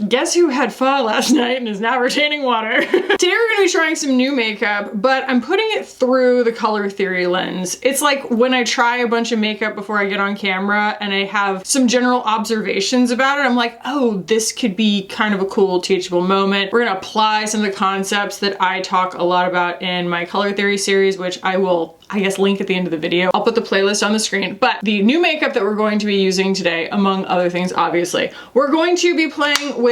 Guess who had pho last night and is now retaining water? Today we're gonna be trying some new makeup, but I'm putting it through the color theory lens. It's like when I try a bunch of makeup before I get on camera and I have some general observations about it, I'm like, oh, this could be kind of a cool teachable moment. We're gonna apply some of the concepts that I talk a lot about in my color theory series, which I will, I guess, link at the end of the video. I'll put the playlist on the screen. But the new makeup that we're going to be using today, among other things, obviously, we're going to be playing with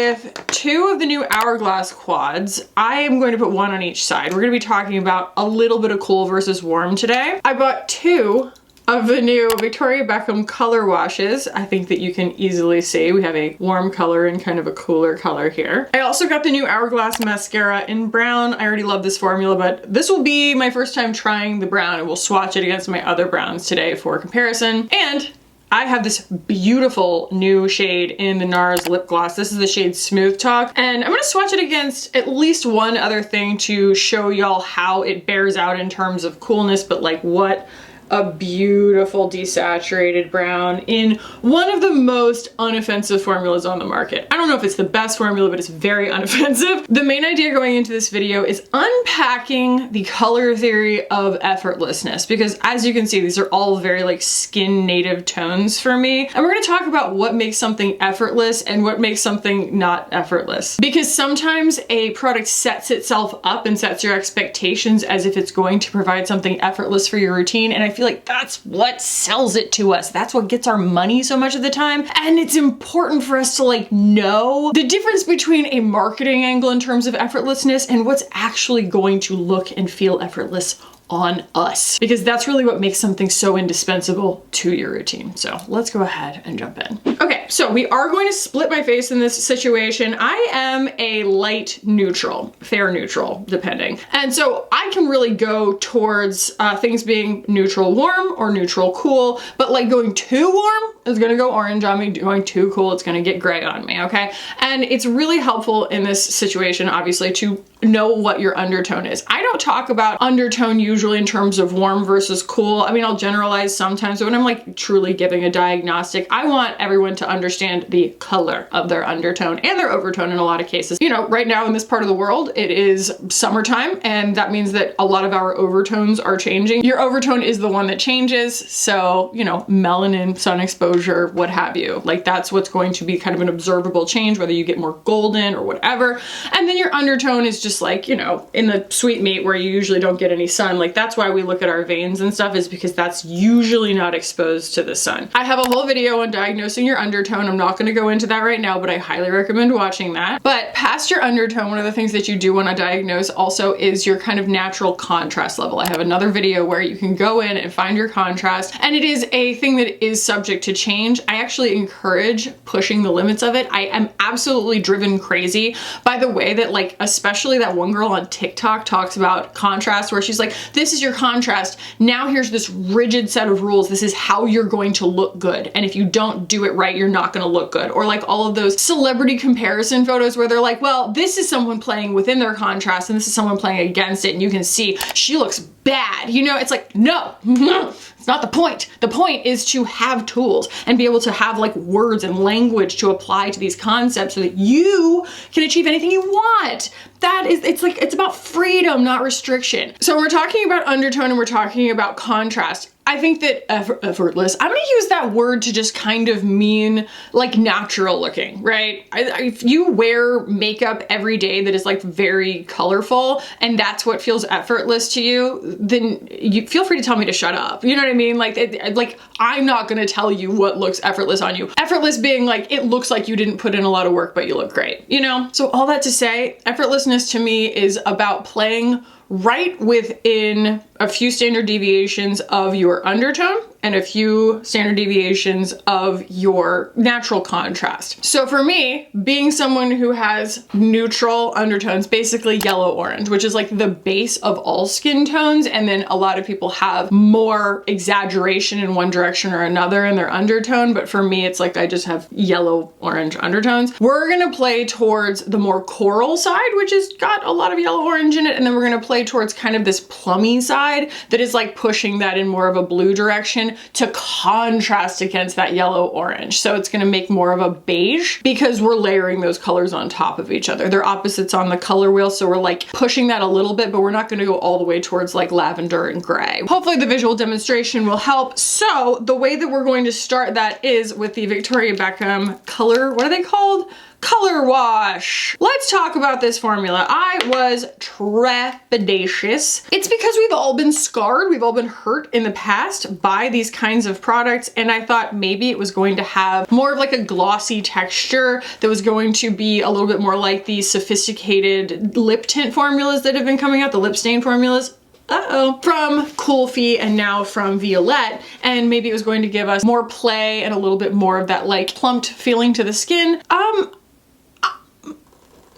2 of the new Hourglass Quads. I am going to put 1 on each side. We're gonna be talking about a little bit of cool versus warm today. I bought 2 of the new Victoria Beckham color washes. I think that you can easily see we have a warm color and kind of a cooler color here. I also got the new Hourglass Mascara in brown. I already love this formula, but this will be my first time trying the brown, and we'll swatch it against my other browns today for comparison. And I have this beautiful new shade in the NARS Lip Gloss. This is the shade Smooth Talk, and I'm gonna swatch it against at least one other thing to show y'all how it bears out in terms of coolness, but like what a beautiful desaturated brown in one of the most unoffensive formulas on the market. I don't know if it's the best formula, but it's very unoffensive. The main idea going into this video is unpacking the color theory of effortlessness, because as you can see, these are all very like skin native tones for me. And we're gonna talk about what makes something effortless and what makes something not effortless. Because sometimes a product sets itself up and sets your expectations as if it's going to provide something effortless for your routine, and I feel like that's what sells it to us. That's what gets our money so much of the time. And it's important for us to like know the difference between a marketing angle in terms of effortlessness and what's actually going to look and feel effortless on us, because that's really what makes something so indispensable to your routine. So let's go ahead and jump in. Okay, so we are going to split my face in this situation. I am a light neutral, fair neutral, depending. And so I can really go towards things being neutral warm or neutral cool, but like going too warm is gonna go orange on me, going too cool, it's gonna get gray on me, okay? And it's really helpful in this situation, obviously, to know what your undertone is. I don't talk about undertone usually in terms of warm versus cool. I mean, I'll generalize sometimes, but when I'm like truly giving a diagnostic, I want everyone to understand the color of their undertone and their overtone in a lot of cases. You know, right now in this part of the world, it is summertime, and that means that a lot of our overtones are changing. Your overtone is the one that changes. So, you know, melanin, sun exposure, what have you. Like that's what's going to be kind of an observable change, whether you get more golden or whatever. And then your undertone is just like, you know, in the sweet meat where you usually don't get any sun. Like that's why we look at our veins and stuff, is because that's usually not exposed to the sun. I have a whole video on diagnosing your undertone. I'm not gonna go into that right now, but I highly recommend watching that. But past your undertone, one of the things that you do wanna diagnose also is your kind of natural contrast level. I have another video where you can go in and find your contrast, and it is a thing that is subject to change. I actually encourage pushing the limits of it. I am absolutely driven crazy by the way that, like, especially that one girl on TikTok talks about contrast, where she's like, this is your contrast. Now here's this rigid set of rules. This is how you're going to look good. And if you don't do it right, you're not gonna look good. Or like all of those celebrity comparison photos where they're like, well, this is someone playing within their contrast and this is someone playing against it. And you can see she looks bad. You know, it's like, no, it's not the point. The point is to have tools and be able to have like words and language to apply to these concepts so that you can achieve anything you want. That is, it's about freedom, not restriction. So when we're talking about undertone and we're talking about contrast, I think that effortless, I'm gonna use that word to just kind of mean like natural looking, right? If you wear makeup every day that is like very colorful and that's what feels effortless to you, then you feel free to tell me to shut up. You know what I mean? Like I'm not gonna tell you what looks effortless on you. Effortless being like, it looks like you didn't put in a lot of work, but you look great, you know? So all that to say, effortlessness to me is about playing right within a few standard deviations of your undertone and a few standard deviations of your natural contrast. So for me, being someone who has neutral undertones, basically yellow-orange, which is like the base of all skin tones, and then a lot of people have more exaggeration in one direction or another in their undertone, but for me, it's like I just have yellow-orange undertones. We're gonna play towards the more coral side, which has got a lot of yellow-orange in it, and then we're gonna play towards kind of this plummy side that is like pushing that in more of a blue direction. skin to contrast against that yellow orange. So it's gonna make more of a beige because we're layering those colors on top of each other. They're opposites on the color wheel, so we're like pushing that a little bit, but we're not gonna go all the way towards like lavender and gray. Hopefully the visual demonstration will help. So the way that we're going to start that is with the Victoria Beckham color, what are they called? Color wash. Let's talk about this formula. I was trepidatious. It's because we've all been scarred, we've all been hurt in the past by these kinds of products, and I thought maybe it was going to have more of like a glossy texture that was going to be a little bit more like the sophisticated lip tint formulas that have been coming out, the lip stain formulas. From Kulfi and now from Violette, and maybe it was going to give us more play and a little bit more of that like plumped feeling to the skin.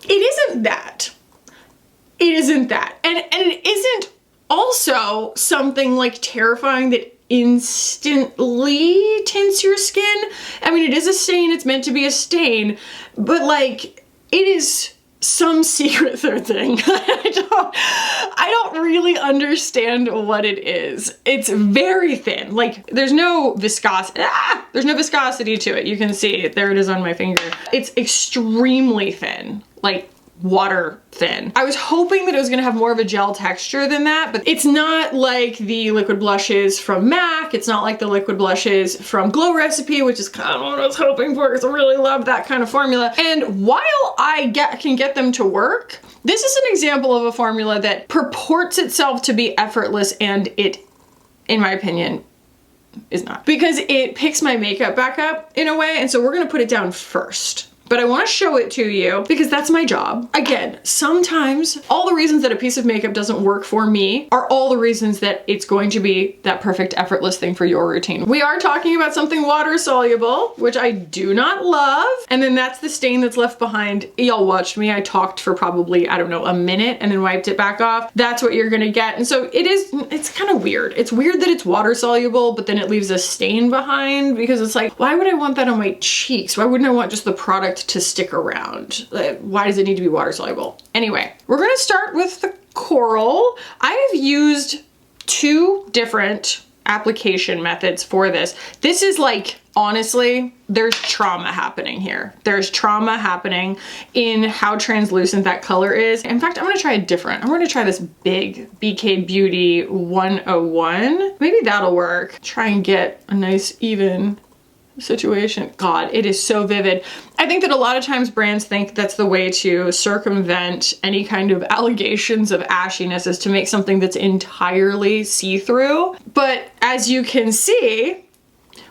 It isn't that. It isn't that. And it isn't also something like terrifying that instantly tints your skin. I mean, it is a stain, it's meant to be a stain, but like it is some secret third thing. I don't really understand what it is. It's very thin. Like there's no viscosity. There's no viscosity to it. You can see it. There it is on my finger. It's extremely thin. Like water thin. I was hoping that it was gonna have more of a gel texture than that, but it's not like the liquid blushes from MAC. It's not like the liquid blushes from Glow Recipe, which is kind of what I was hoping for because I really love that kind of formula. And while I can get them to work, this is an example of a formula that purports itself to be effortless, and it, in my opinion, is not. Because it picks my makeup back up in a way, and so we're gonna put it down first. But I want to show it to you because that's my job. Again, sometimes all the reasons that a piece of makeup doesn't work for me are all the reasons that it's going to be that perfect effortless thing for your routine. We are talking about something water soluble, which I do not love. And then that's the stain that's left behind. Y'all watched me. I talked for probably, I don't know, a minute and then wiped it back off. That's what you're gonna get. And so it's kind of weird. It's weird that it's water soluble, but then it leaves a stain behind because it's like, why would I want that on my cheeks? Why wouldn't I want just the product to stick around? Why does it need to be water soluble? Anyway, we're gonna start with the coral. I have used two different application methods for this. This is like, honestly, there's trauma happening here. There's trauma happening in how translucent that color is. In fact, I'm gonna try a different. I'm gonna try this big BK Beauty 101. Maybe that'll work. Try and get a nice even situation. God, it is so vivid. I think that a lot of times brands think that's the way to circumvent any kind of allegations of ashiness, is to make something that's entirely see-through. But as you can see,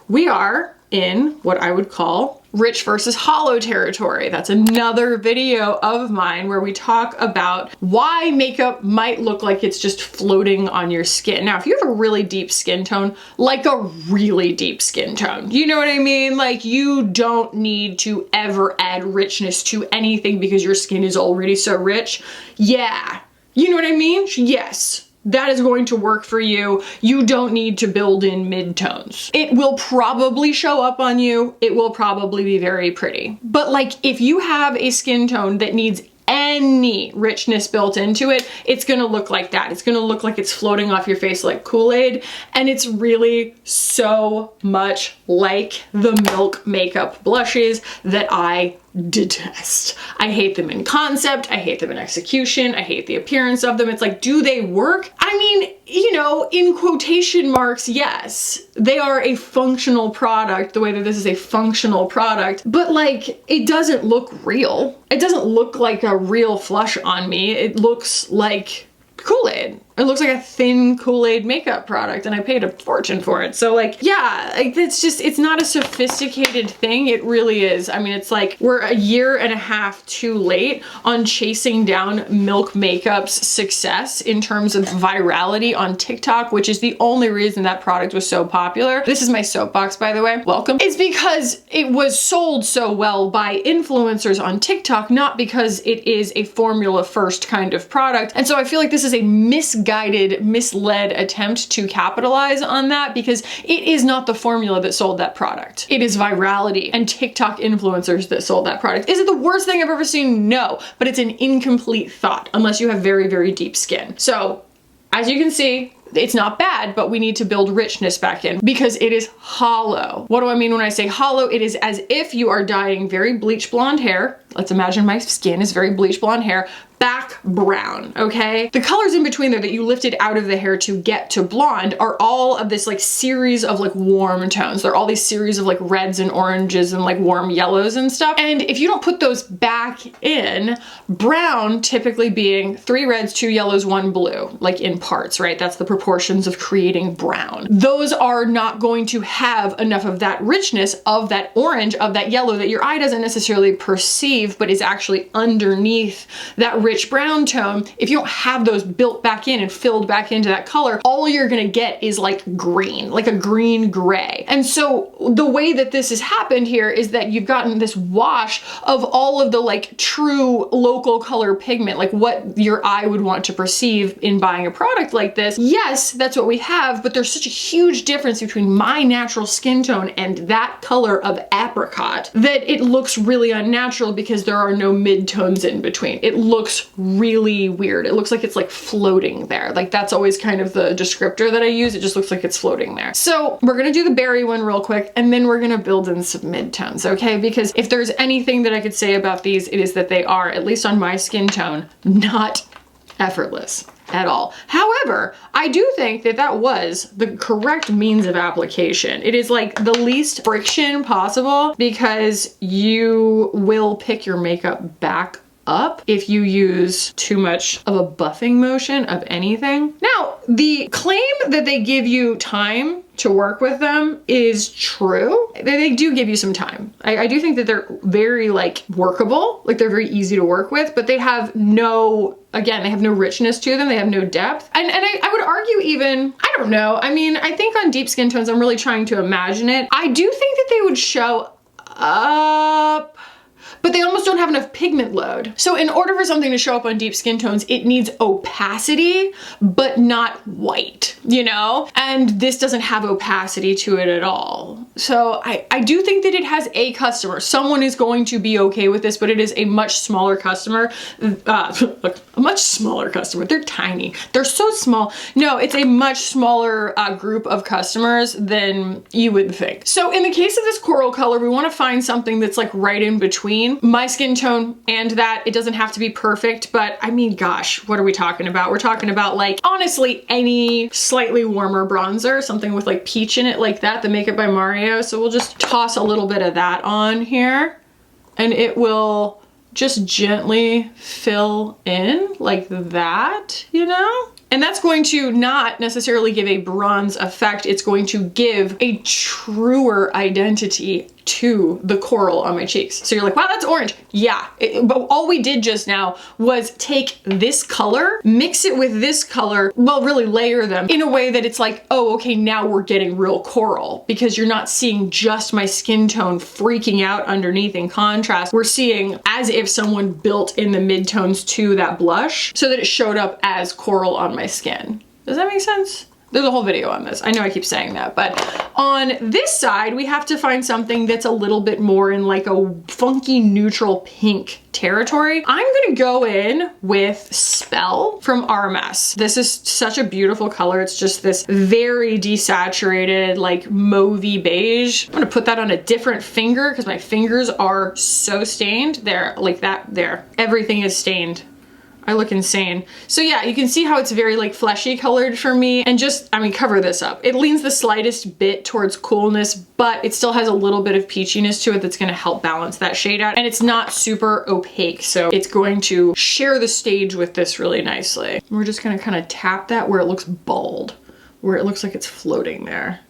we are in what I would call rich versus hollow territory. That's another video of mine where we talk about why makeup might look like it's just floating on your skin. Now, if you have a really deep skin tone, like a really deep skin tone, you know what I mean? Like you don't need to ever add richness to anything because your skin is already so rich. Yeah, you know what I mean? Yes. That is going to work for you. You don't need to build in mid-tones. It will probably show up on you. It will probably be very pretty. But like if you have a skin tone that needs any richness built into it, it's gonna look like that. It's gonna look like it's floating off your face like Kool-Aid, and it's really so much like the Milk makeup blushes that I detest. I hate them in concept, I hate them in execution, I hate the appearance of them. It's like, do they work? I mean, you know, in quotation marks, yes. They are a functional product, the way that this is a functional product, but like, it doesn't look real. It doesn't look like a real flush on me. It looks like Kool-Aid. It looks like a thin Kool-Aid makeup product, and I paid a fortune for it. So like, yeah, like it's just, it's not a sophisticated thing. It really is. I mean, it's like we're a year and a half too late on chasing down Milk Makeup's success in terms of virality on TikTok, which is the only reason that product was so popular. This is my soapbox, by the way. Welcome. It's because it was sold so well by influencers on TikTok, not because it is a formula first kind of product. And so I feel like this is a misguided, misled attempt to capitalize on that, because it is not the formula that sold that product. It is virality and TikTok influencers that sold that product. Is it the worst thing I've ever seen? No, but it's an incomplete thought unless you have very, very deep skin. So as you can see, it's not bad, but we need to build richness back in because it is hollow. What do I mean when I say hollow? It is as if you are dyeing very bleach blonde hair. Let's imagine my skin is very bleach blonde hair, back brown, okay? The colors in between there that you lifted out of the hair to get to blonde are all of this like series of like warm tones. They're all these series of like reds and oranges and like warm yellows and stuff. And if you don't put those back in, brown typically being 3 reds, 2 yellows, 1 blue, like in parts, right? That's the proportions of creating brown. Those are not going to have enough of that richness of that orange, of that yellow that your eye doesn't necessarily perceive, but is actually underneath that rich brown tone. If you don't have those built back in and filled back into that color, all you're gonna get is like green, like a green gray. And so the way that this has happened here is that you've gotten this wash of all of the like true local color pigment, like what your eye would want to perceive in buying a product like this. Yes, that's what we have, but there's such a huge difference between my natural skin tone and that color of apricot that it looks really unnatural because there are no mid-tones in between. It looks really weird. It looks like it's like floating there. Like that's always kind of the descriptor that I use. It just looks like it's floating there. So we're gonna do the berry one real quick and then we're gonna build in some midtones, okay? Because if there's anything that I could say about these, it is that they are, at least on my skin tone, not effortless at all. However, I do think that that was the correct means of application. It is like the least friction possible because you will pick your makeup back up if you use too much of a buffing motion of anything. Now, the claim that they give you time to work with them is true. They do give you some time. I do think that they're very like workable, like they're very easy to work with, but they have no, again, they have no richness to them. They have no depth. And I would argue even, I don't know. I mean, I think on deep skin tones, I'm really trying to imagine it. I do think that they would show up, but they almost don't have enough pigment load. So in order for something to show up on deep skin tones, it needs opacity, but not white, you know? And this doesn't have opacity to it at all. So I do think that it has a customer. Someone is going to be okay with this, but it is a much smaller customer. Look, a much smaller customer. They're tiny. They're so small. No, it's a much smaller group of customers than you would think. So in the case of this coral color, we want to find something that's like right in between my skin tone and that. It doesn't have to be perfect, but I mean, gosh, what are we talking about? We're talking about like, honestly, any slightly warmer bronzer, something with like peach in it like that, the Makeup by Mario. So we'll just toss a little bit of that on here and it will just gently fill in like that, you know? And that's going to not necessarily give a bronze effect. It's going to give a truer identity to the coral on my cheeks. So you're like, wow, that's orange. Yeah, but all we did just now was take this color, mix it with this color, well, really layer them in a way that it's like, oh, okay, now we're getting real coral because you're not seeing just my skin tone freaking out underneath in contrast. We're seeing as if someone built in the midtones to that blush so that it showed up as coral on my skin. Does that make sense? There's a whole video on this. I know I keep saying that, but on this side, we have to find something that's a little bit more in like a funky neutral pink territory. I'm gonna go in with Spell from Armas. This is such a beautiful color. It's just this very desaturated, like mauvey beige. I'm gonna put that on a different finger because my fingers are so stained. There, like that, there. Everything is stained. I look insane. So yeah, you can see how it's very like fleshy colored for me and just, I mean, cover this up. It leans the slightest bit towards coolness, but it still has a little bit of peachiness to it that's gonna help balance that shade out. And it's not super opaque, so it's going to share the stage with this really nicely. We're just gonna kind of tap that where it looks bald, where it looks like it's floating there.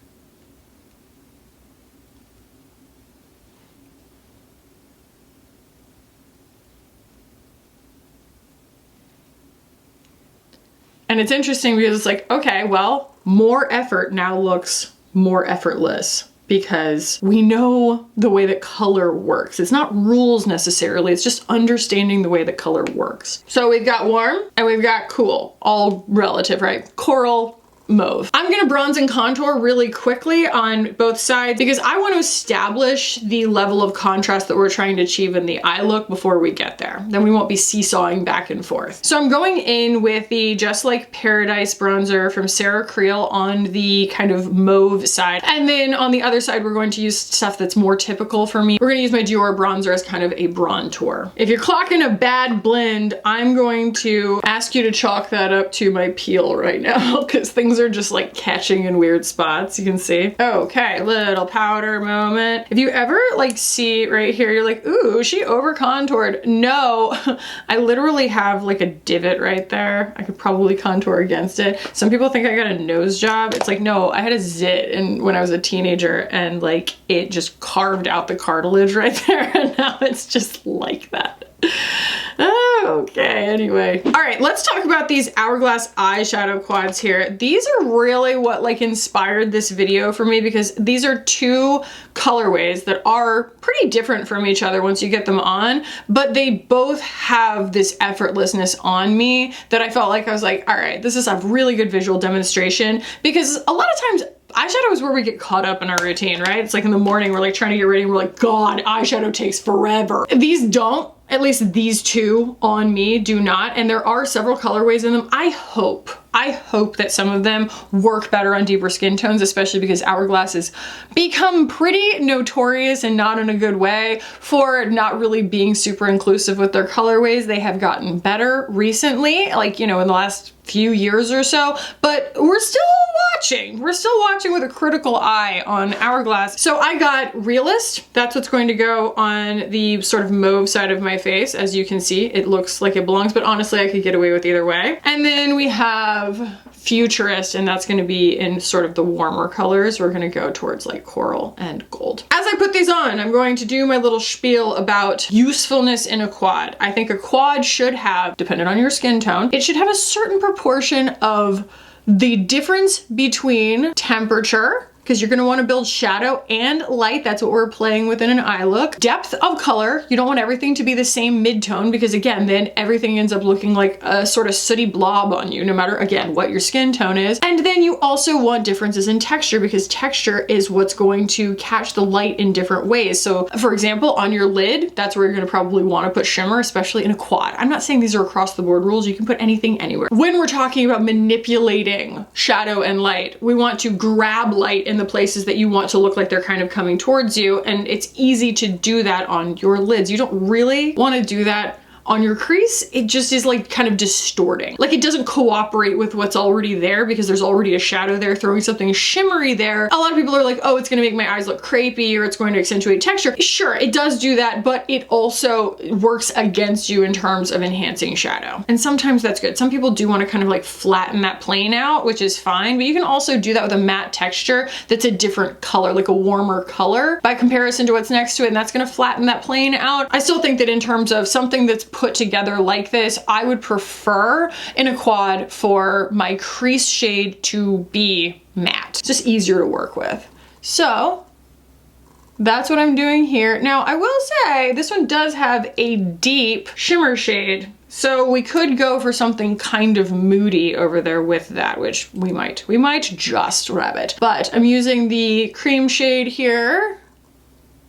And it's interesting because it's like, okay, well, more effort now looks more effortless because we know the way that color works. It's not rules necessarily, it's just understanding the way that color works. So we've got warm and we've got cool, all relative, right? Coral, mauve. I'm gonna bronze and contour really quickly on both sides because I want to establish the level of contrast that we're trying to achieve in the eye look before we get there. Then we won't be seesawing back and forth. So I'm going in with the Just Like Paradise bronzer from Sarah Creel on the kind of mauve side. And then on the other side, we're going to use stuff that's more typical for me. We're gonna use my Dior bronzer as kind of a bronzer. If you're clocking a bad blend, I'm going to ask you to chalk that up to my peel right now because things are just like catching in weird spots, you can see. Okay, little powder moment. If you ever like see right here, you're like, ooh, she over contoured. No, I literally have like a divot right there. I could probably contour against it. Some people think I got a nose job. It's like, no, I had a zit when I was a teenager and like it just carved out the cartilage right there and now it's just like that. Okay, anyway. All right, let's talk about these Hourglass eyeshadow quads here. These are really what like inspired this video for me because these are two colorways that are pretty different from each other once you get them on, but they both have this effortlessness on me that I felt like I was like, all right, this is a really good visual demonstration because a lot of times eyeshadow is where we get caught up in our routine, right? It's like in the morning, we're like trying to get ready and we're like, God, eyeshadow takes forever. These don't. At least these two on me do not, and there are several colorways in them. I hope that some of them work better on deeper skin tones, especially because Hourglass has become pretty notorious and not in a good way for not really being super inclusive with their colorways. They have gotten better recently, like, you know, in the last few years or so, but we're still watching. We're still watching with a critical eye on Hourglass. So I got Realist. That's what's going to go on the sort of mauve side of my face. As you can see, it looks like it belongs, but honestly, I could get away with either way. And then we have Futurist, and that's going to be in sort of the warmer colors. We're going to go towards like coral and gold. As I put these on, I'm going to do my little spiel about usefulness in a quad. I think a quad should have, depending on your skin tone, it should have a certain proportion of the difference between temperature, because you're gonna wanna build shadow and light. That's what we're playing with in an eye look. Depth of color. You don't want everything to be the same mid-tone because again, then everything ends up looking like a sort of sooty blob on you, no matter, again, what your skin tone is. And then you also want differences in texture because texture is what's going to catch the light in different ways. So for example, on your lid, that's where you're gonna probably wanna put shimmer, especially in a quad. I'm not saying these are across the board rules. You can put anything anywhere. When we're talking about manipulating shadow and light, we want to grab light in the places that you want to look like they're kind of coming towards you, and it's easy to do that on your lids. You don't really want to do that on your crease. It just is like kind of distorting. Like it doesn't cooperate with what's already there because there's already a shadow there. Throwing something shimmery there, a lot of people are like, oh, it's gonna make my eyes look crepey or it's going to accentuate texture. Sure, it does do that, but it also works against you in terms of enhancing shadow. And sometimes that's good. Some people do want to kind of like flatten that plane out, which is fine, but you can also do that with a matte texture that's a different color, like a warmer color by comparison to what's next to it, and that's gonna flatten that plane out. I still think that in terms of something that's put together like this, I would prefer in a quad for my crease shade to be matte. It's just easier to work with. So that's what I'm doing here. Now I will say this one does have a deep shimmer shade, so we could go for something kind of moody over there with that, which we might just rabbit. But I'm using the cream shade here.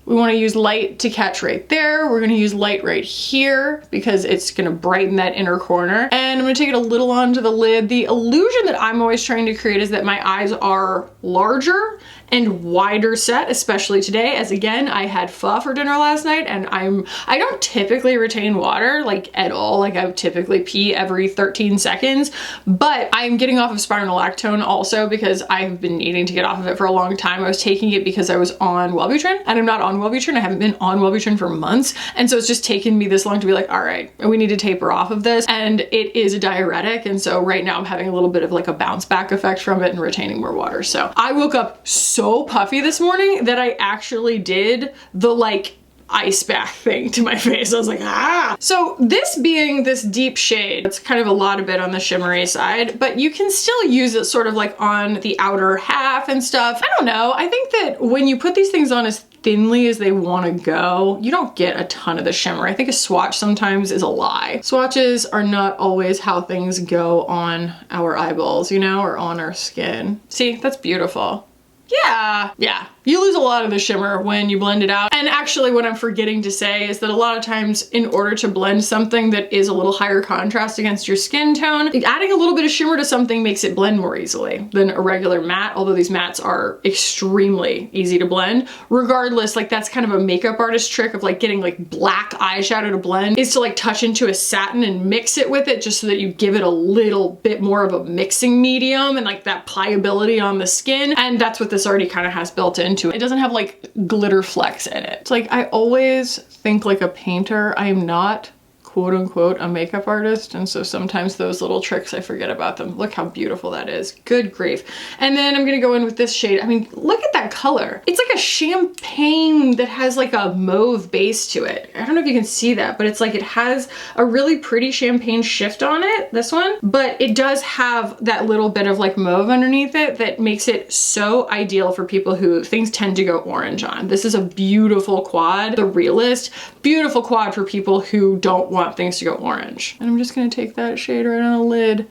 We want to use light to catch right there. We're going to use light right here because it's going to brighten that inner corner. And I'm going to take it a little onto the lid. The illusion that I'm always trying to create is that my eyes are larger and wider set, especially today, as again, I had pho for dinner last night and I don't typically retain water like at all. Like I typically pee every 13 seconds, but I'm getting off of spironolactone also because I've been needing to get off of it for a long time. I was taking it because I was on Wellbutrin and I'm not on Wellbutrin. I haven't been on Wellbutrin for months. And so it's just taken me this long to be like, all right, we need to taper off of this. And it is a diuretic. And so right now I'm having a little bit of like a bounce back effect from it and retaining more water. So I woke up so puffy this morning that I actually did the like ice bath thing to my face. I was like, ah! So this being this deep shade, it's kind of a lot of it on the shimmery side, but you can still use it sort of like on the outer half and stuff. I don't know. I think that when you put these things on as thinly as they want to go, you don't get a ton of the shimmer. I think a swatch sometimes is a lie. Swatches are not always how things go on our eyeballs, you know, or on our skin. See, that's beautiful. Yeah. You lose a lot of the shimmer when you blend it out. And actually what I'm forgetting to say is that a lot of times in order to blend something that is a little higher contrast against your skin tone, adding a little bit of shimmer to something makes it blend more easily than a regular matte, although these mattes are extremely easy to blend. Regardless, like that's kind of a makeup artist trick of like getting like black eyeshadow to blend, is to like touch into a satin and mix it with it just so that you give it a little bit more of a mixing medium and like that pliability on the skin. And that's what this already kind of has built into it. It doesn't have like glitter flecks in it. It's like, I always think like a painter. I am not, quote unquote, a makeup artist, and so sometimes those little tricks I forget about them. Look how beautiful that is. Good grief. And then I'm gonna go in with this shade. I mean, look at that color. It's like a champagne that has like a mauve base to it. I don't know if you can see that, but it's like it has a really pretty champagne shift on it, this one, but it does have that little bit of like mauve underneath it that makes it so ideal for people who things tend to go orange on. This is a beautiful quad, the Realist. Beautiful quad for people who don't want things to go orange. And I'm just gonna take that shade right on the lid.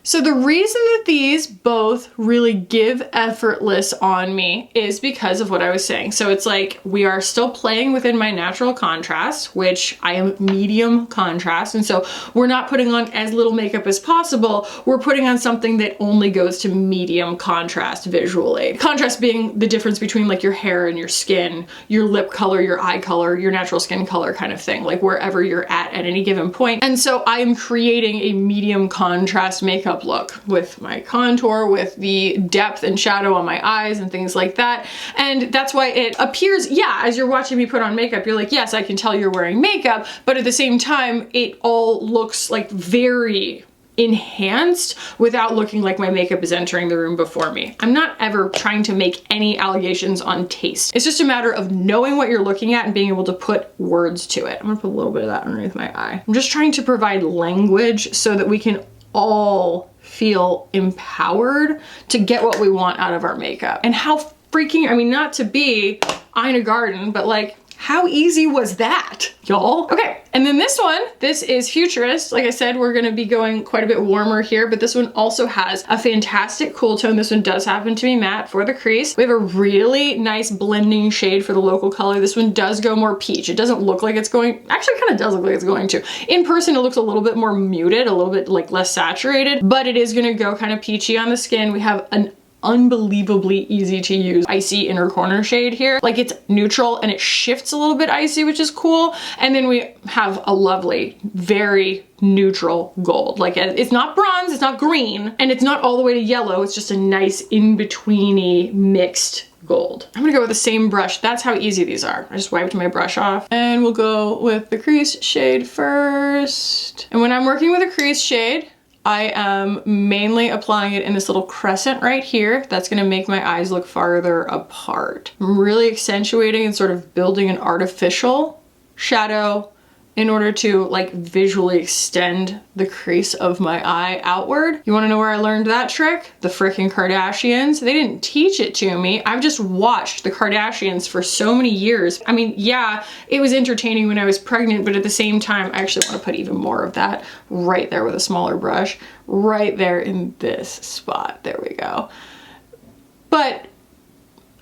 So the reason that these both really give Effortless on me is because of what I was saying. So it's like we are still playing within my natural contrast, which I am medium contrast. And so we're not putting on as little makeup as possible. We're putting on something that only goes to medium contrast visually. Contrast being the difference between like your hair and your skin, your lip color, your eye color, your natural skin color kind of thing, like wherever you're at any given point. And so I am creating a medium contrast makeup look with my contour, with the depth and shadow on my eyes and things like that. And that's why it appears, yeah, as you're watching me put on makeup, you're like, yes, I can tell you're wearing makeup, but at the same time, it all looks like very enhanced without looking like my makeup is entering the room before me. I'm not ever trying to make any allegations on taste. It's just a matter of knowing what you're looking at and being able to put words to it. I'm gonna put a little bit of that underneath my eye. I'm just trying to provide language so that we can all feel empowered to get what we want out of our makeup. And how freaking, I mean, not to be Ina Garden, but like, how easy was that, y'all? Okay, and then this one, this is Futurist. Like I said, we're gonna be going quite a bit warmer here, but this one also has a fantastic cool tone. This one does happen to be matte for the crease. We have a really nice blending shade for the local color. This one does go more peach. It doesn't look like it's going, actually kind of does look like it's going to. In person, it looks a little bit more muted, a little bit like less saturated, but it is gonna go kind of peachy on the skin. We have an unbelievably easy to use icy inner corner shade here. Like it's neutral and it shifts a little bit icy, which is cool. And then we have a lovely, very neutral gold. Like it's not bronze, it's not green, and it's not all the way to yellow. It's just a nice in-betweeny mixed gold. I'm gonna go with the same brush. That's how easy these are. I just wiped my brush off and we'll go with the crease shade first. And when I'm working with a crease shade, I am mainly applying it in this little crescent right here. That's gonna make my eyes look farther apart. I'm really accentuating and sort of building an artificial shadow in order to like visually extend the crease of my eye outward. You wanna know where I learned that trick? The frickin' Kardashians. They didn't teach it to me. I've just watched the Kardashians for so many years. I mean, yeah, it was entertaining when I was pregnant, but at the same time, I actually wanna put even more of that right there with a smaller brush, right there in this spot. There we go. But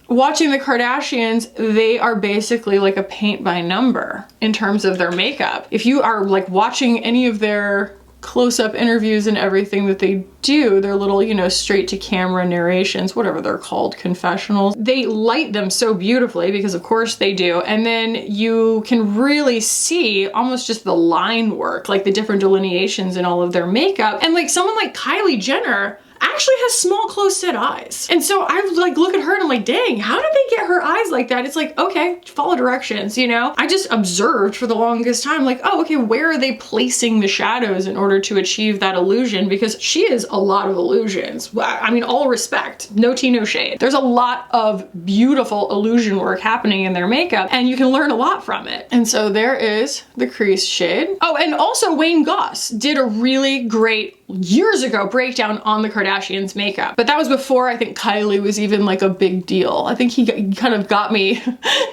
watching the Kardashians, they are basically like a paint by number in terms of their makeup. If you are like watching any of their close-up interviews and everything that they do, their little, you know, straight to camera narrations, whatever they're called, confessionals, they light them so beautifully because of course they do. And then you can really see almost just the line work, like the different delineations in all of their makeup. And like someone like Kylie Jenner actually has small closed set eyes. And so I like look at her and I'm like, dang, how did they get her eyes like that? It's like, okay, follow directions, you know? I just observed for the longest time, like, oh, okay, where are they placing the shadows in order to achieve that illusion? Because she is a lot of illusions. I mean, all respect, no tea, no shade. There's a lot of beautiful illusion work happening in their makeup and you can learn a lot from it. And so there is the crease shade. Oh, and also Wayne Goss did a really great years ago breakdown on the Kardashians Kardashian's makeup. But that was before I think Kylie was even like a big deal. I think he kind of got me,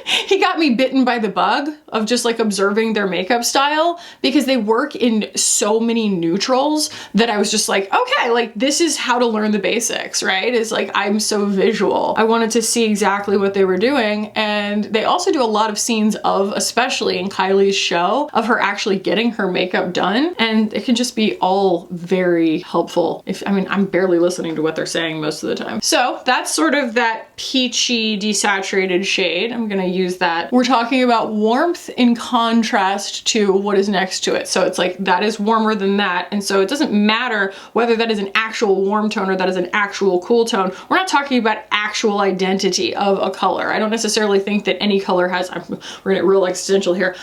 he got me bitten by the bug of just like observing their makeup style, because they work in so many neutrals that I was just like, okay, like this is how to learn the basics, right? It's like, I'm so visual. I wanted to see exactly what they were doing. And they also do a lot of scenes of, especially in Kylie's show, of her actually getting her makeup done. And it can just be all very helpful. I mean, I'm barely listening to what they're saying most of the time. So that's sort of that peachy desaturated shade. I'm gonna use that. We're talking about warmth in contrast to what is next to it. So it's like, that is warmer than that. And so it doesn't matter whether that is an actual warm tone or that is an actual cool tone. We're not talking about actual identity of a color. I don't necessarily think that any color has, we're gonna get real existential here.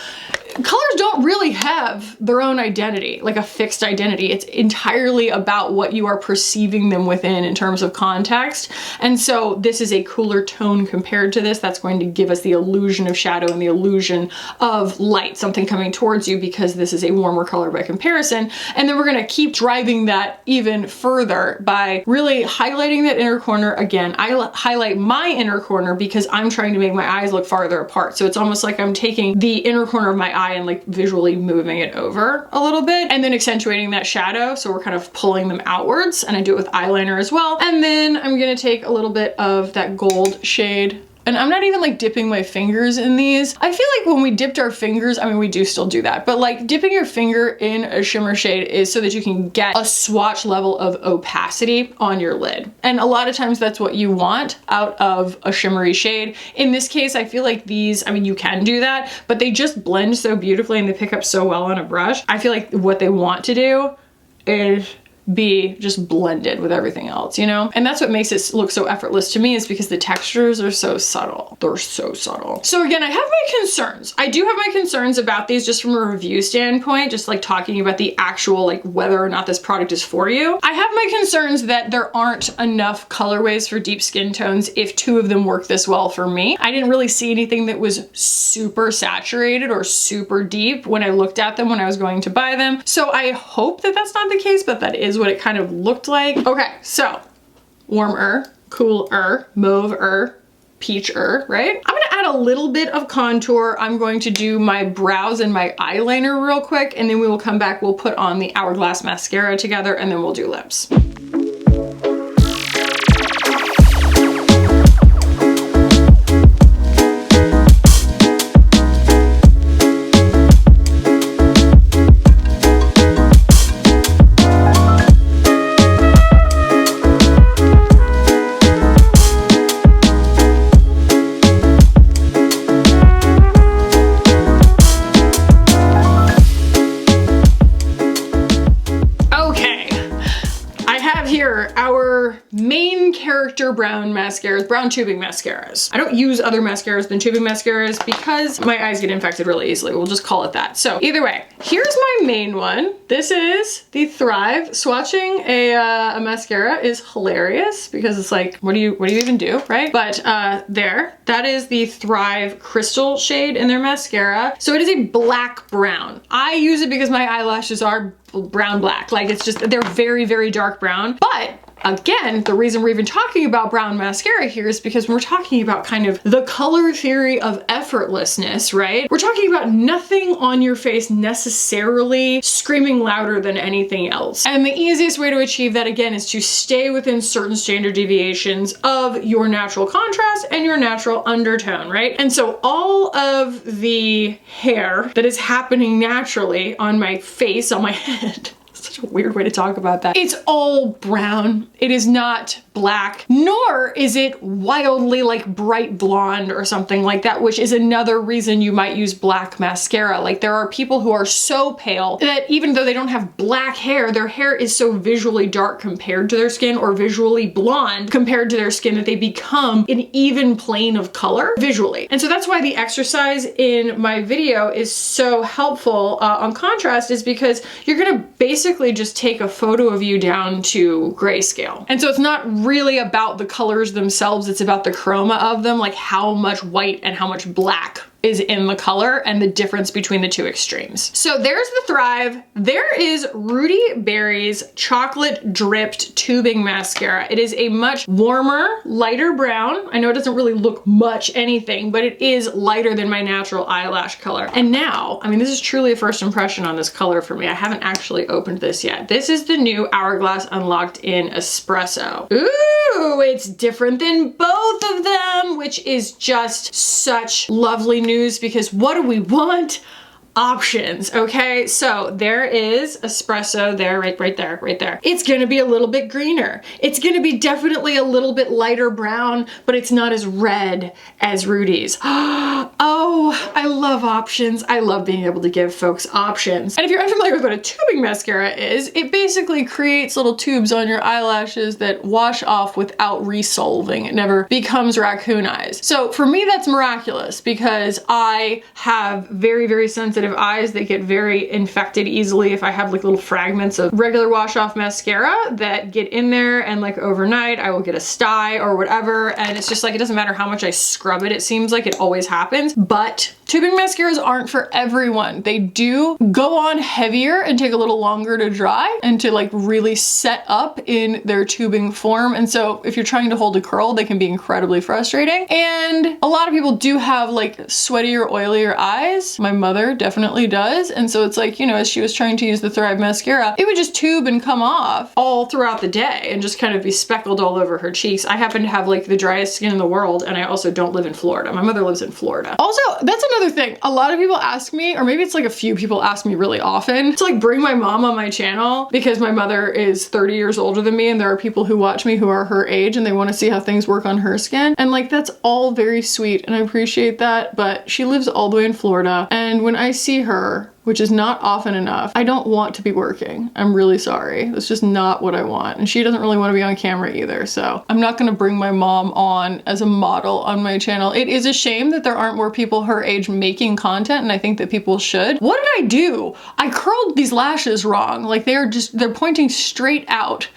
Colors don't really have their own identity, like a fixed identity. It's entirely about what you are perceiving them within in terms of context. And so this is a cooler tone compared to this. That's going to give us the illusion of shadow and the illusion of light, something coming towards you, because this is a warmer color by comparison. And then we're gonna keep driving that even further by really highlighting that inner corner. Again, I highlight my inner corner because I'm trying to make my eyes look farther apart. So it's almost like I'm taking the inner corner of my eye and like visually moving it over a little bit and then accentuating that shadow. So we're kind of pulling them outwards, and I do it with eyeliner as well. And then I'm gonna take a little bit of that gold shade. And I'm not even like dipping my fingers in these. I feel like when we dipped our fingers, I mean, we do still do that, but like dipping your finger in a shimmer shade is so that you can get a swatch level of opacity on your lid. And a lot of times that's what you want out of a shimmery shade. In this case, I feel like these, I mean, you can do that, but they just blend so beautifully and they pick up so well on a brush. I feel like what they want to do is be just blended with everything else, you know? And that's what makes it look so effortless to me, is because the textures are so subtle. They're so subtle. So again, I have my concerns. I do have my concerns about these just from a review standpoint, just like talking about the actual, like whether or not this product is for you. I have my concerns that there aren't enough colorways for deep skin tones if two of them work this well for me. I didn't really see anything that was super saturated or super deep when I looked at them when I was going to buy them. So I hope that that's not the case, but that is what it kind of looked like. Okay, so warmer, cooler, mauve-er, peach-er, right? I'm gonna add a little bit of contour. I'm going to do my brows and my eyeliner real quick, and then we will come back, we'll put on the Hourglass Mascara together, and then we'll do lips. Our main character brown mascaras, brown tubing mascaras. I don't use other mascaras than tubing mascaras because my eyes get infected really easily. We'll just call it that. So either way, here's my main one. This is the Thrive. Swatching a mascara is hilarious because it's like, what do you even do, right? But that is the Thrive Crystal shade in their mascara. So it is a black brown. I use it because my eyelashes are brown black. Like it's just, they're very, very dark brown. But again, the reason we're even talking about brown mascara here is because we're talking about kind of the color theory of effortlessness, right? We're talking about nothing on your face necessarily screaming louder than anything else. And the easiest way to achieve that, again, is to stay within certain standard deviations of your natural contrast and your natural undertone, right? And so all of the hair that is happening naturally on my face, on my head, such a weird way to talk about that. It's all brown. It is not black, nor is it wildly like bright blonde or something like that, which is another reason you might use black mascara. Like there are people who are so pale that even though they don't have black hair, their hair is so visually dark compared to their skin, or visually blonde compared to their skin, that they become an even plane of color visually. And so that's why the exercise in my video is so helpful on contrast, is because you're gonna basically just take a photo of you down to grayscale. And so it's not really about the colors themselves, it's about the chroma of them, like how much white and how much black is in the color and the difference between the two extremes. So there's the Thrive. There is Rudy Berry's Chocolate Dripped Tubing Mascara. It is a much warmer, lighter brown. I know it doesn't really look much anything, but it is lighter than my natural eyelash color. And now, I mean, this is truly a first impression on this color for me. I haven't actually opened this yet. This is the new Hourglass Unlocked in Espresso. Ooh, it's different than both of them, which is just such lovely news because what do we want? Options, okay? So there is espresso there, right there. It's gonna be a little bit greener. It's gonna be definitely a little bit lighter brown, but it's not as red as Rudy's. Oh, I love options. I love being able to give folks options. And if you're unfamiliar with what a tubing mascara is, it basically creates little tubes on your eyelashes that wash off without resolving. It never becomes raccoon eyes. So for me, that's miraculous because I have very, very sensitive eyes that get very infected easily if I have like little fragments of regular wash off mascara that get in there, and like overnight I will get a sty or whatever, and it's just like it doesn't matter how much I scrub it, it seems like it always happens. But tubing mascaras aren't for everyone. They do go on heavier and take a little longer to dry and to like really set up in their tubing form, and so if you're trying to hold a curl, they can be incredibly frustrating. And a lot of people do have like sweatier, oilier eyes. My mother definitely does, and so it's like, you know, as she was trying to use the Thrive mascara, it would just tube and come off all throughout the day and just kind of be speckled all over her cheeks. I happen to have like the driest skin in the world, and I also don't live in Florida. My mother lives in Florida. Also, that's another thing. A lot of people ask me, or maybe it's like a few people ask me really often, to like bring my mom on my channel because my mother is 30 years older than me, and there are people who watch me who are her age and they want to see how things work on her skin. And like, that's all very sweet and I appreciate that, but she lives all the way in Florida, and when I see her, which is not often enough, I don't want to be working. I'm really sorry. That's just not what I want. And she doesn't really want to be on camera either. So I'm not gonna bring my mom on as a model on my channel. It is a shame that there aren't more people her age making content, and I think that people should. What did I do? I curled these lashes wrong. Like they're pointing straight out.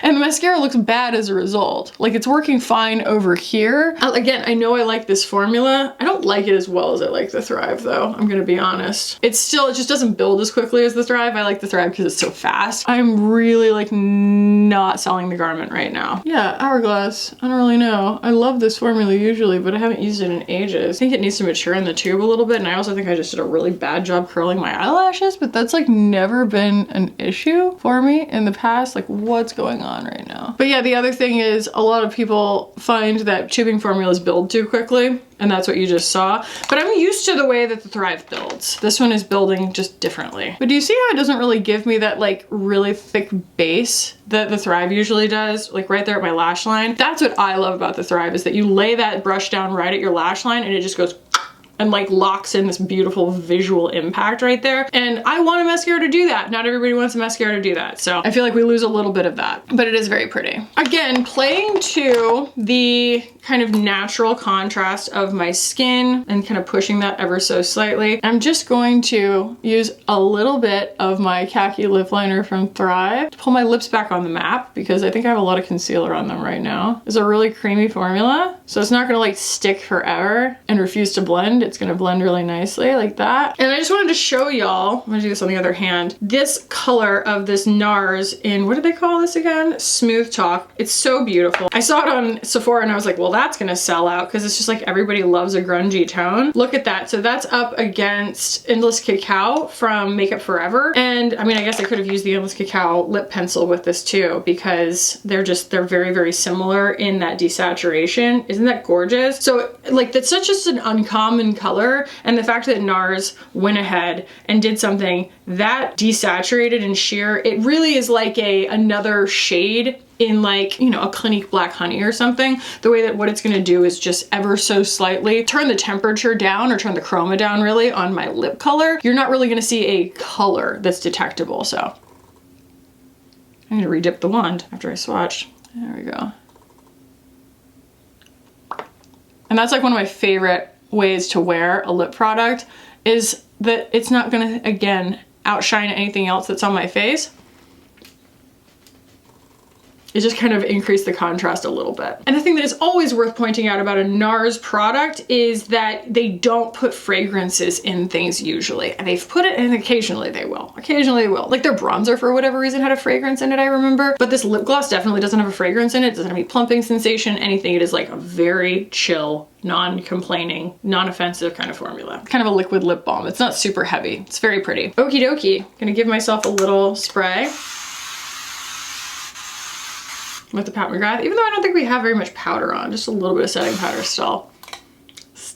And the mascara looks bad as a result. Like it's working fine over here. Again, I know I like this formula. I don't like it as well as I like the Thrive though. I'm gonna be honest. It just doesn't build as quickly as the Thrive. I like the Thrive because it's so fast. I'm really like not selling the garment right now. Yeah, Hourglass, I don't really know. I love this formula usually, but I haven't used it in ages. I think it needs to mature in the tube a little bit, and I also think I just did a really bad job curling my eyelashes, but that's like never been an issue for me in the past. Like what's going on right now? But yeah, the other thing is a lot of people find that tubing formulas build too quickly, and that's what you just saw. But I'm used to the way that the Thrive builds. This one is building just differently. But do you see how it doesn't really give me that like really thick base that the Thrive usually does? Like right there at my lash line. That's what I love about the Thrive, is that you lay that brush down right at your lash line and it just goes and like locks in this beautiful visual impact right there. And I want a mascara to do that. Not everybody wants a mascara to do that. So I feel like we lose a little bit of that, but it is very pretty. Again, playing to the kind of natural contrast of my skin and kind of pushing that ever so slightly, I'm just going to use a little bit of my Kackie lip liner from Thrive to pull my lips back on the map, because I think I have a lot of concealer on them right now. It's a really creamy formula, so it's not gonna like stick forever and refuse to blend. It's gonna blend really nicely like that. And I just wanted to show y'all, I'm gonna do this on the other hand, this color of this NARS in, what do they call this again? Smooth Talk. It's so beautiful. I saw it on Sephora and I was like, well, that's gonna sell out because it's just like everybody loves a grungy tone. Look at that. So that's up against Endless Cacao from Makeup Forever. And I mean, I guess I could have used the Endless Cacao lip pencil with this too, because they're very, very similar in that desaturation. Isn't that gorgeous? So like, that's such just an uncommon color, and the fact that NARS went ahead and did something that desaturated and sheer, it really is like another shade in like, you know, a Clinique Black Honey or something. The way that what it's gonna do is just ever so slightly turn the temperature down, or turn the chroma down really on my lip color. You're not really gonna see a color that's detectable. So I need to redip the wand after I swatched. There we go. And that's like one of my favorite ways to wear a lip product, is that it's not gonna, again, outshine anything else that's on my face. It just kind of increased the contrast a little bit. And the thing that is always worth pointing out about a NARS product is that they don't put fragrances in things usually. And they've put it in, occasionally they will. Occasionally they will. Like their bronzer for whatever reason had a fragrance in it, I remember. But this lip gloss definitely doesn't have a fragrance in it. It doesn't have any plumping sensation, anything. It is like a very chill, non-complaining, non-offensive kind of formula. Kind of a liquid lip balm. It's not super heavy. It's very pretty. Okie dokie. Gonna give myself a little spray with the Pat McGrath, even though I don't think we have very much powder on, just a little bit of setting powder still.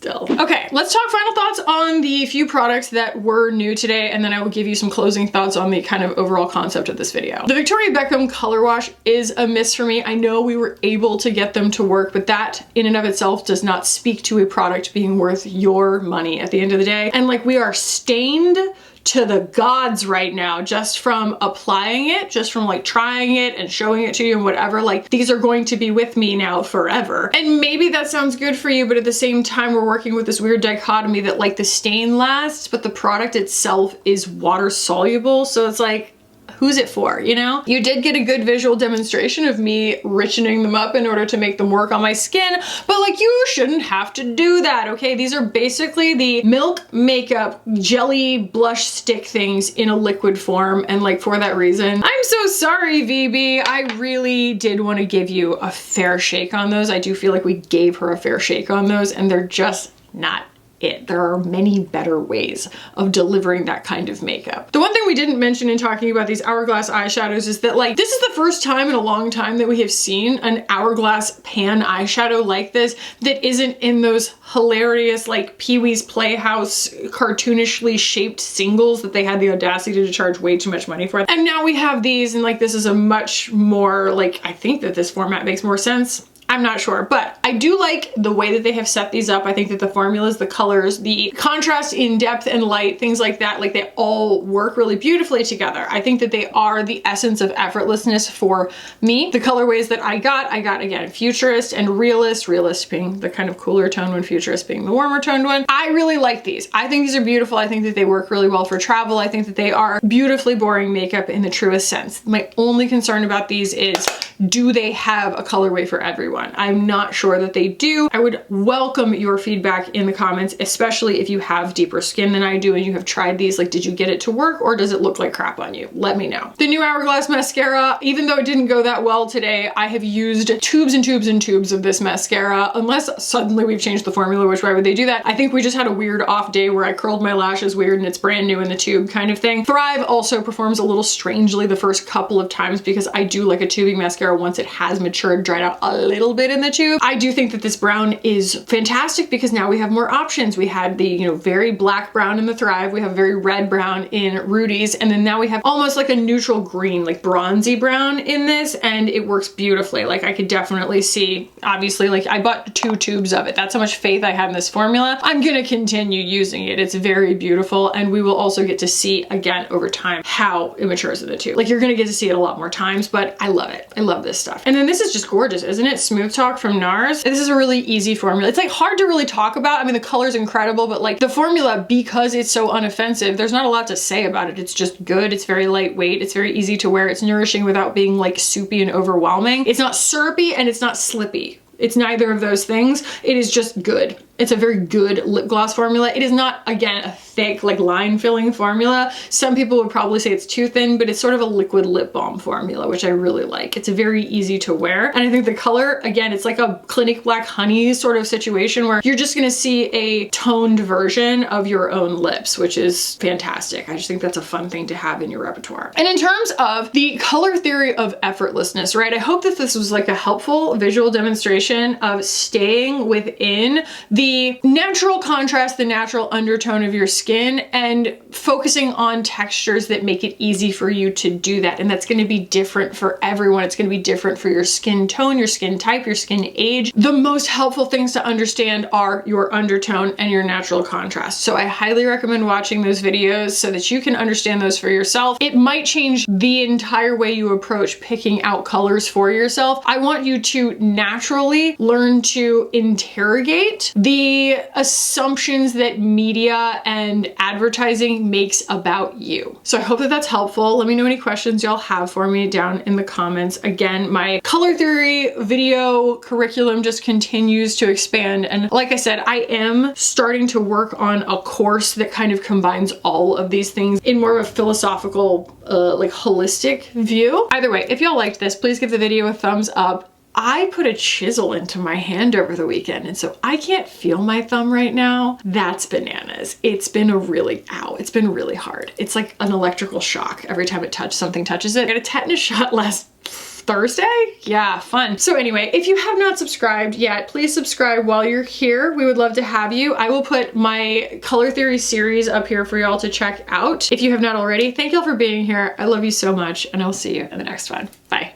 Okay, let's talk final thoughts on the few products that were new today, and then I will give you some closing thoughts on the kind of overall concept of this video. The Victoria Beckham color wash is a miss for me. I know we were able to get them to work, but that in and of itself does not speak to a product being worth your money at the end of the day. And like, we are stained to the gods right now just from applying it, just from like trying it and showing it to you and whatever. Like, these are going to be with me now forever. And maybe that sounds good for you, but at the same time we're working with this weird dichotomy that like the stain lasts, but the product itself is water soluble. So it's like, who's it for, you know? You did get a good visual demonstration of me richening them up in order to make them work on my skin, but like, you shouldn't have to do that, okay? These are basically the Milk Makeup jelly blush stick things in a liquid form, and like, for that reason, I'm so sorry, VB. I really did want to give you a fair shake on those. I do feel like we gave her a fair shake on those, and they're just not it. There are many better ways of delivering that kind of makeup. The one thing we didn't mention in talking about these Hourglass eyeshadows is that like, this is the first time in a long time that we have seen an Hourglass pan eyeshadow like this that isn't in those hilarious like Pee-wee's Playhouse cartoonishly shaped singles that they had the audacity to charge way too much money for. And now we have these, and like, this is a much more like, I think that this format makes more sense. I'm not sure, but I do like the way that they have set these up. I think that the formulas, the colors, the contrast in depth and light, things like that, like they all work really beautifully together. I think that they are the essence of effortlessness for me. The colorways that I got again, Futurist and Realist, Realist being the kind of cooler toned one, Futurist being the warmer toned one. I really like these. I think these are beautiful. I think that they work really well for travel. I think that they are beautifully boring makeup in the truest sense. My only concern about these is, do they have a colorway for everyone? I'm not sure that they do. I would welcome your feedback in the comments, especially if you have deeper skin than I do and you have tried these. Like, did you get it to work, or does it look like crap on you? Let me know. The new Hourglass Mascara, even though it didn't go that well today, I have used tubes and tubes and tubes of this mascara, unless suddenly we've changed the formula, which why would they do that? I think we just had a weird off day where I curled my lashes weird and it's brand new in the tube kind of thing. Thrive also performs a little strangely the first couple of times because I do like a tubing mascara once it has matured, dried out a little bit in the tube. I do think that this brown is fantastic because now we have more options. We had the, you know, very black brown in the Thrive. We have very red brown in Rudy's. And then now we have almost like a neutral green, like bronzy brown in this. And it works beautifully. Like, I could definitely see, obviously, like, I bought 2 tubes of it. That's how much faith I have in this formula. I'm going to continue using it. It's very beautiful. And we will also get to see again over time how it matures in the tube. Like, you're going to get to see it a lot more times, but I love it. I love this stuff. And then this is just gorgeous, isn't it? Smooth Talk from NARS. This is a really easy formula. It's like hard to really talk about. I mean, the color's incredible, but like the formula, because it's so unoffensive, there's not a lot to say about it. It's just good. It's very lightweight. It's very easy to wear. It's nourishing without being like soupy and overwhelming. It's not syrupy and it's not slippy. It's neither of those things. It is just good. It's a very good lip gloss formula. It is not, again, a thick, like line filling formula. Some people would probably say it's too thin, but it's sort of a liquid lip balm formula, which I really like. It's very easy to wear. And I think the color, again, it's like a Clinique Black Honey sort of situation where you're just gonna see a toned version of your own lips, which is fantastic. I just think that's a fun thing to have in your repertoire. And in terms of the color theory of effortlessness, right? I hope that this was like a helpful visual demonstration of staying within the natural contrast, the natural undertone of your skin, and focusing on textures that make it easy for you to do that. And that's going to be different for everyone. It's going to be different for your skin tone, your skin type, your skin age. The most helpful things to understand are your undertone and your natural contrast. So I highly recommend watching those videos so that you can understand those for yourself. It might change the entire way you approach picking out colors for yourself. I want you to naturally learn to interrogate the the assumptions that media and advertising makes about you. So I hope that that's helpful. Let me know any questions y'all have for me down in the comments. Again, my color theory video curriculum just continues to expand. And like I said, I am starting to work on a course that kind of combines all of these things in more of a philosophical, like holistic view. Either way, if y'all liked this, please give the video a thumbs up. I put a chisel into my hand over the weekend, and so I can't feel my thumb right now. That's bananas. It's been it's been really hard. It's like an electrical shock every time something touches it. I got a tetanus shot last Thursday? Yeah, fun. So anyway, if you have not subscribed yet, please subscribe while you're here. We would love to have you. I will put my color theory series up here for y'all to check out. If you have not already, thank y'all for being here. I love you so much, and I'll see you in the next one. Bye.